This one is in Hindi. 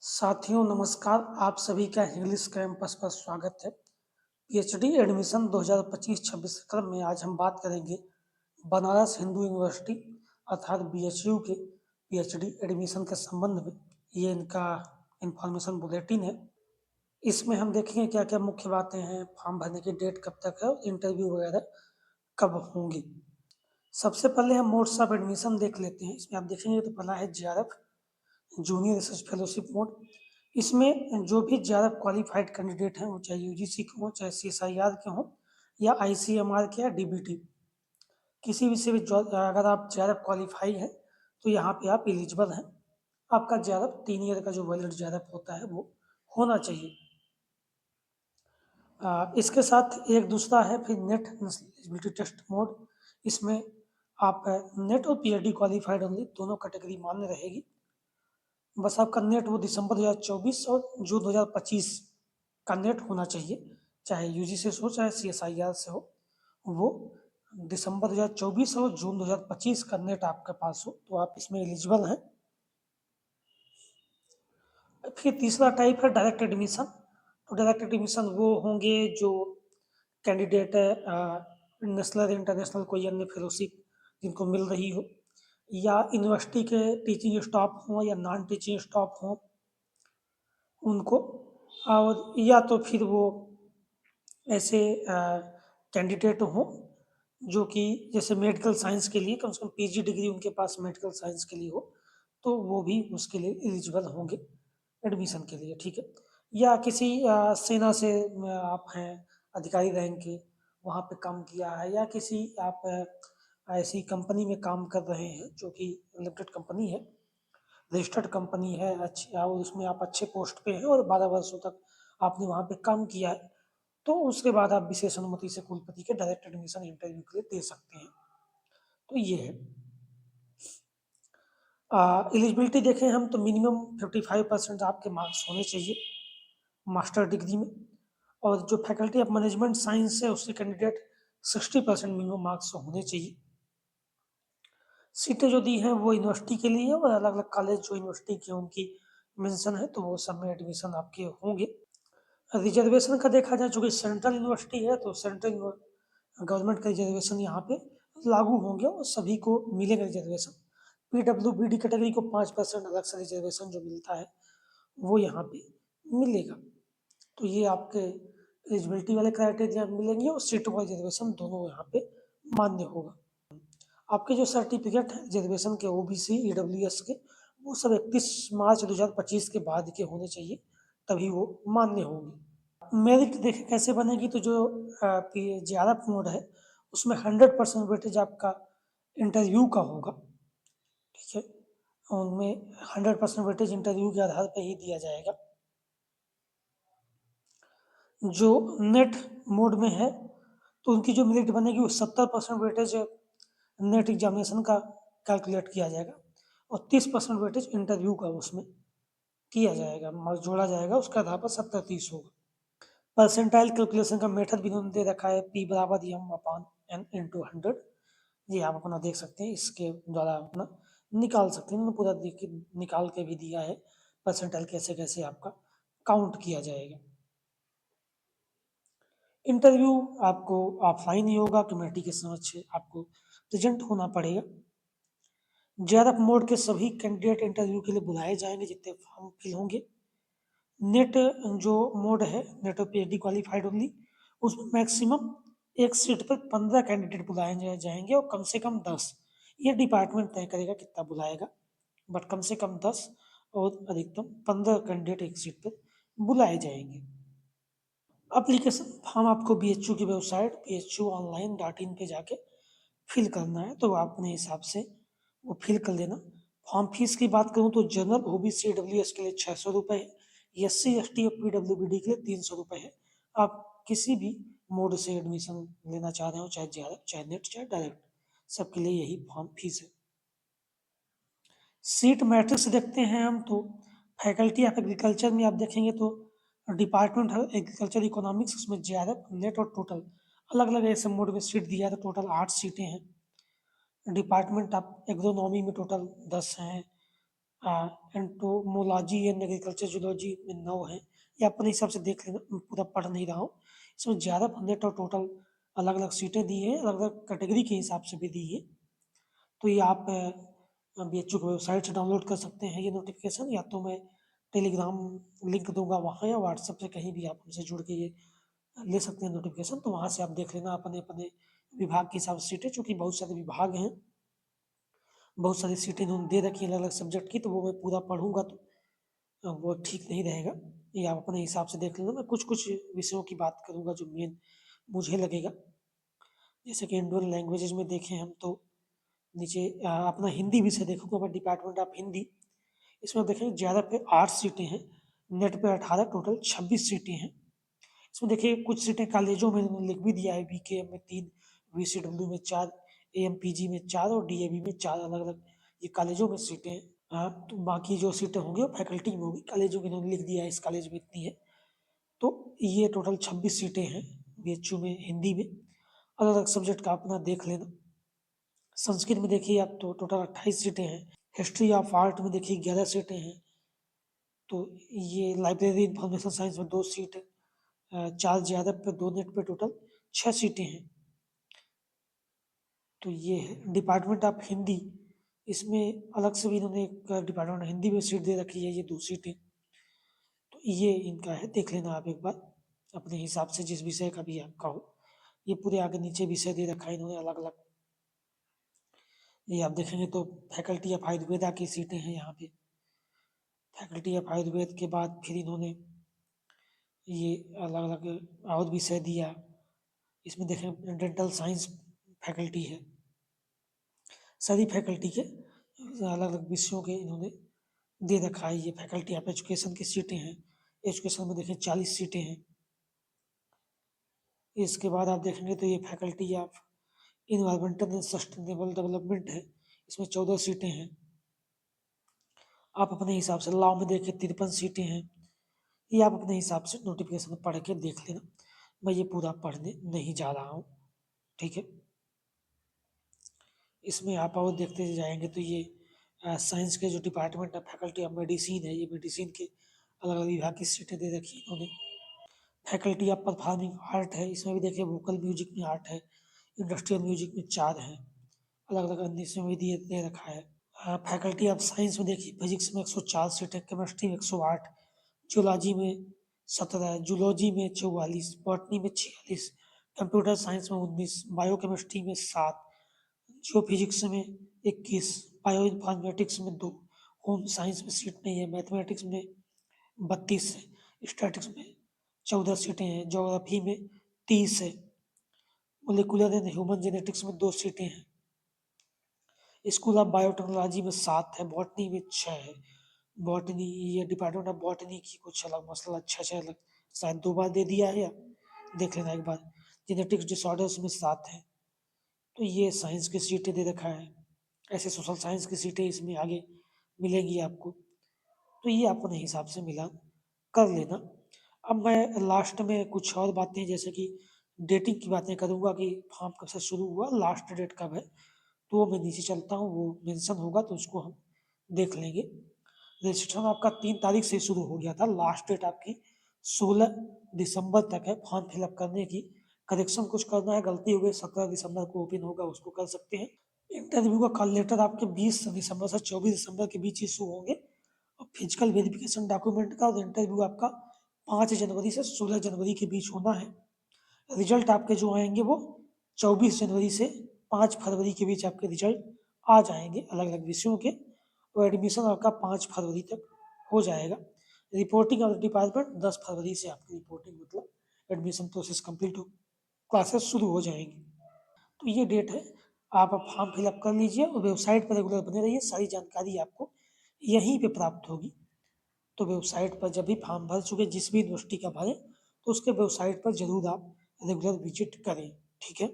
साथियों नमस्कार, आप सभी का इंग्लिश कैंपस पर स्वागत है। पीएचडी एडमिशन 2025-26 क्रम में आज हम बात करेंगे बनारस हिंदू यूनिवर्सिटी अर्थात बीएचयू के पीएचडी एडमिशन के संबंध में। ये इनका इंफॉर्मेशन बुलेटिन है। इसमें हम देखेंगे क्या क्या मुख्य बातें हैं, फॉर्म भरने की डेट कब तक है और इंटरव्यू वगैरह कब होंगे। सबसे पहले हम मोड्स ऑफ एडमिशन देख लेते हैं। इसमें आप देखेंगे तो पहला है JRF junior research fellowship mode. इसमें जो भी ज़्यादा क्वालिफाइड कैंडिडेट हैं, वो चाहे यूजीसी के हों, चाहे सीएसआईआर के हों या आईसीएमआर के या डीबीटी, किसी भी से भी अगर आप ज़्यादा क्वालिफाई हैं तो यहाँ पे आप एलिजिबल हैं। आपका ज़्यादा 3 ईयर का जो वैलिड ज़्यादा होता है वो होना चाहिए। इसके साथ एक दूसरा है फिर नेट एलिजिबिलिटी टेस्ट मोड। इसमें आप नेट और पीएचडी क्वालिफाइड होंगे, दोनों कैटेगरी मान्य रहेगी। बस आपका नेट वो दिसंबर 2024 और जून 2025 का नेट होना चाहिए, चाहे यूजीसी से हो चाहे सीएसआईआर से हो। वो दिसंबर 2024 और जून 2025 का नेट आपके पास हो तो आप इसमें एलिजिबल हैं। फिर तीसरा टाइप है डायरेक्ट एडमिशन। तो डायरेक्ट एडमिशन वो होंगे जो कैंडिडेट नेशनल इंटरनेशनल कोई अन्य फेलोशिप जिनको मिल रही हो, या यूनिवर्सिटी के टीचिंग स्टाफ हों या नॉन टीचिंग स्टाफ हों उनको, और या तो फिर वो ऐसे कैंडिडेट हों जो कि जैसे मेडिकल साइंस के लिए कम से कम पीजी डिग्री उनके पास मेडिकल साइंस के लिए हो, तो वो भी उसके लिए एलिजिबल होंगे एडमिशन के लिए, ठीक है। या किसी सेना से आप हैं, अधिकारी रैंक के, वहाँ पे काम किया है, या किसी आप ऐसी कंपनी में काम कर रहे हैं जो कि लिमिटेड कंपनी है, रजिस्टर्ड कंपनी है अच्छी, और उसमें आप अच्छे पोस्ट पे हैं और 12 वर्षों तक आपने वहाँ पे काम किया है, तो उसके बाद आप विशेष अनुमति से कुलपति के डायरेक्ट एडमिशन इंटरव्यू के लिए दे सकते हैं। तो ये है एलिजिबिलिटी। देखें हम तो मिनिमम 55% आपके मार्क्स होने चाहिए मास्टर डिग्री में, और जो फैकल्टी ऑफ मैनेजमेंट साइंस है उसके कैंडिडेट 60% मिनिमम मार्क्स होने चाहिए। सीटें जो दी हैं वो यूनिवर्सिटी के लिए और अलग अलग कॉलेज जो यूनिवर्सिटी के उनकी मेंशन है, तो वो सब में एडमिशन आपके होंगे। रिजर्वेशन का देखा जाए, चूँकि सेंट्रल यूनिवर्सिटी है तो सेंट्रल गवर्नमेंट का रिजर्वेशन यहाँ पे लागू होंगे और सभी को मिलेगा रिजर्वेशन। पीडब्ल्यूबीडी कैटेगरी को 5% अलग से रिजर्वेशन जो मिलता है वो यहाँ पे मिलेगा। तो ये आपके एलिजिबिलिटी वाले क्राइटेरिया मिलेंगे और सीटों का रिजर्वेशन दोनों यहाँ पे मान्य होगा। आपके जो सर्टिफिकेट हैं रिजर्वेशन के, ओबीसी ईडब्ल्यूएस के, वो सब 31 मार्च 2025 के बाद के होने चाहिए, तभी वो मान्य होंगे। मेरिट देखें कैसे बनेगी, तो जो जेआरएफ मोड है उसमें 100% वेटेज आपका इंटरव्यू का होगा, ठीक है। उनमें 100% वेटेज इंटरव्यू के आधार पर ही दिया जाएगा। जो नेट मोड में है तो उनकी जो मेरिट बनेगी वो 70% वेटेज नेट एग्जामिनेशन का कैलकुलेट किया जाएगा और 30% वेटेज इंटरव्यू का उसमें किया जाएगा, मार्क्स जोड़ा जाएगा, उसके आधार पर 70-30 होगा। परसेंटाइल कैलकुलेशन का मेथड भी उन्होंने दे रखा है, P बराबर m अपॉन n इंटू 100। ये आप अपना देख सकते हैं, इसके द्वारा अपना निकाल सकते हैं। उन्होंने पूरा निकाल के भी दिया है परसेंटाइल कैसे कैसे आपका काउंट किया जाएगा। इंटरव्यू आपको ऑफलाइन ही होगा, कमेटी के समक्ष आपको प्रेजेंट होना पड़ेगा। जेआरएफ मोड के सभी कैंडिडेट इंटरव्यू के लिए बुलाए जाएंगे जितने फॉर्म फिल होंगे। नेट जो मोड है, नेट और पीएचडी क्वालिफाइड ओनली, उसमें मैक्सिमम एक सीट पर 15 कैंडिडेट बुलाए जाएंगे और कम से कम 10। ये डिपार्टमेंट तय करेगा कितना बुलाएगा, बट कम से कम 10 और अधिकतम 15 कैंडिडेट एक सीट पर बुलाए जाएंगे। अप्लीकेशन फॉर्म आपको बीएचयू की वेबसाइट bhuonline.in पे जाके फिल करना है, तो आप अपने हिसाब से वो फिल कर लेना। फॉर्म फीस की बात करूँ तो जनरल ओबीसी डब्ल्यूएस के लिए 600 रुपये है, SC ST और पीडब्ल्यूबीडी के लिए 300 रुपये है। आप किसी भी मोड से एडमिशन लेना चाह रहे हो, चाहे जेआरएफ चाहे नेट चाहे डायरेक्ट, सबके लिए यही फॉर्म फीस है। सीट मैट्रिक्स देखते हैं हम तो फैकल्टी ऑफ एग्रीकल्चर में आप देखेंगे तो डिपार्टमेंट है एग्रीकल्चर इकोनॉमिक्स, उसमें जेआरएफ नेट और टोटल अलग अलग ऐसे मोड में सीट दिया है, तो टोटल 8 सीटें हैं। डिपार्टमेंट ऑफ एग्रोनॉमी में टोटल 10 हैं। एंटोमोलॉजी एंड एग्रीकल्चर जूलॉजी में 9 है। ये अपने हिसाब से देख लेना, मैं पूरा पढ़ नहीं रहा हूँ। इसमें ज़्यादा पढ़ने तो टोटल अलग अलग सीटें दी हैं, अलग अलग कैटेगरी के हिसाब से भी दी है। तो ये आप BHU की वेबसाइट से डाउनलोड कर सकते हैं ये नोटिफिकेशन, या तो मैं टेलीग्राम लिंक दूंगा वहाँ, या व्हाट्सएप से कहीं भी आप हमसे जुड़ के ये ले सकते हैं नोटिफिकेशन। तो वहाँ से आप देख लेना अपने अपने विभाग के हिसाब से सीटें, चूँकि बहुत सारे विभाग हैं, बहुत सारी सीटें इन्होंने दे रखी हैं अलग अलग सब्जेक्ट की, तो वो मैं पूरा पढ़ूंगा तो वो ठीक नहीं रहेगा। ये आप अपने हिसाब से देख लेना। मैं कुछ कुछ विषयों की बात करूंगा जो मेन मुझे लगेगा। जैसे कि इंडियन लैंग्वेजेज में देखें हम तो नीचे अपना हिंदी विषय देखूंगा मैं, डिपार्टमेंट ऑफ हिंदी। इसमें देखें ज़्यादा पे 8 सीटें हैं, नेट पे 18, टोटल 26 सीटें हैं। इसमें देखिए कुछ सीटें कॉलेजों में इन्होंने लिख भी दिया है, BKM में 3, VCW में 4, AMPG में 4 और DAV में 4, अलग अलग ये कॉलेजों में सीटें हैं। हाँ, तो बाकी जो सीटें होंगी वो फैकल्टी में होगी, कॉलेजों में इन्होंने लिख दिया है इस कॉलेज में इतनी है। तो ये टोटल 26 सीटें हैं BHU में हिंदी में। अलग अलग सब्जेक्ट का अपना देख लेना। संस्कृत में देखिए आप तो टोटल 28 सीटें हैं। हिस्ट्री ऑफ आर्ट में देखिए 11 सीटें हैं। तो ये लाइब्रेरी इंफॉर्मेशन साइंस में 2 सीट है, 4 ज़्यादा पे 2 नेट पे टोटल 6 सीटें हैं। तो ये है डिपार्टमेंट ऑफ हिंदी। इसमें अलग से भी इन्होंने एक डिपार्टमेंट हिंदी में सीट दे रखी है, ये 2 सीटें। तो ये इनका है, देख लेना आप एक बार अपने हिसाब से जिस विषय का भी आपका हो। ये पूरे आगे नीचे विषय दे रखा है इन्होंने अलग अलग। ये आप देखेंगे तो फैकल्टी ऑफ आयुर्वेदा की सीटें हैं यहाँ पे। फैकल्टी ऑफ आयुर्वेद के बाद फिर इन्होंने ये अलग अलग और विषय दिया। इसमें देखें डेंटल साइंस फैकल्टी है। सभी फैकल्टी के अलग अलग विषयों के इन्होंने दे रखा है। ये फैकल्टी ऑफ एजुकेशन की सीटें हैं। एजुकेशन में देखें 40 सीटें हैं। इसके बाद आप देखेंगे तो ये faculty of environmental and sustainable development है, इसमें 14 सीटें हैं। आप अपने हिसाब से लॉ में देखें 53 सीटें हैं। ये आप अपने हिसाब से नोटिफिकेशन पढ़ के देख लेना, मैं ये पूरा पढ़ने नहीं जा रहा हूँ, ठीक है। इसमें आप और देखते जाएंगे तो ये साइंस के जो डिपार्टमेंट है फैकल्टी ऑफ मेडिसिन है, ये मेडिसिन के अलग अलग विभाग की सीटें दे रखी है इन्होंने। फैकल्टी ऑफ परफॉर्मिंग आर्ट है, इसमें भी देखिए वोकल म्यूजिक में 8 है, इंडस्ट्रियल म्यूजिक में 4 है, अलग अलग अन्य इसमें भी दे रखा है। फैकल्टी ऑफ साइंस में देखिए फिजिक्स में 104 सीट है, केमिस्ट्री में 108, जूलॉजी में 17, जूलॉजी में 44, बॉटनी में 46, कंप्यूटर साइंस में 19, बायोकेमिस्ट्री में 7, जियो फिजिक्स में 21, बायो इन्फॉर्मेटिक्स में 2, होम साइंस में सीट नहीं है, मैथमेटिक्स में 32 है, स्टैटिक्स में 14 सीटें हैं, ज्योग्राफी में 30 है, मोलिकुलर एंड ह्यूमन जेनेटिक्स में 2 सीटें हैं, स्कूल ऑफ बायोटेक्नोलॉजी में 7 है, बॉटनी में 6 है। बॉटनी ये डिपार्टमेंट ऑफ बॉटनी की कुछ अलग मसला, 6 अलग शायद 2 बार दे दिया है, या देख लेना एक बार। जेनेटिक्स डिसऑर्डर्स में 7 है। तो ये साइंस की सीटें दे रखा है। ऐसे सोशल साइंस की सीटें इसमें आगे मिलेंगी आपको। तो ये आप अपने हिसाब से मिला कर लेना। अब मैं लास्ट में कुछ और बातें जैसे कि डेटिंग की बातें करूँगा कि फॉर्म कब से शुरू हुआ, लास्ट डेट कब है, तो वो मैं नीचे चलता हूँ, वो मेंशन होगा तो उसको हम देख लेंगे। रजिस्ट्रेशन आपका 3 तारीख से शुरू हो गया था, लास्ट डेट आपकी 16 दिसंबर तक है फॉर्म फिलअप करने की। करेक्शन कुछ करना है, गलती हो गई, 17 दिसंबर को ओपन होगा, उसको कर सकते हैं। इंटरव्यू का कॉल लेटर आपके 20 दिसंबर से 24 दिसंबर के बीच इशू होंगे, और फिजिकल वेरिफिकेशन डॉक्यूमेंट का और इंटरव्यू आपका 5 जनवरी से 16 जनवरी के बीच होना है। रिजल्ट आपके जो आएंगे वो 24 जनवरी से 5 फरवरी के बीच आपके रिजल्ट आ जाएंगे अलग अलग विषयों के, और एडमिशन आपका 5 फरवरी तक हो जाएगा। रिपोर्टिंग ऑफ डिपार्टमेंट 10 फरवरी से आपकी रिपोर्टिंग मतलब एडमिशन प्रोसेस कंप्लीट हो, क्लासेस शुरू हो जाएंगी। तो ये डेट है, आप अब फॉर्म फिलअप कर लीजिए और वेबसाइट पर रेगुलर बने रहिए, सारी जानकारी आपको यहीं पे प्राप्त होगी। तो वेबसाइट पर जब भी फॉर्म भर चुके जिस भी यूनिवर्सिटी का भरें, तो उसके वेबसाइट पर जरूर आप रेगुलर विजिट करें, ठीक है।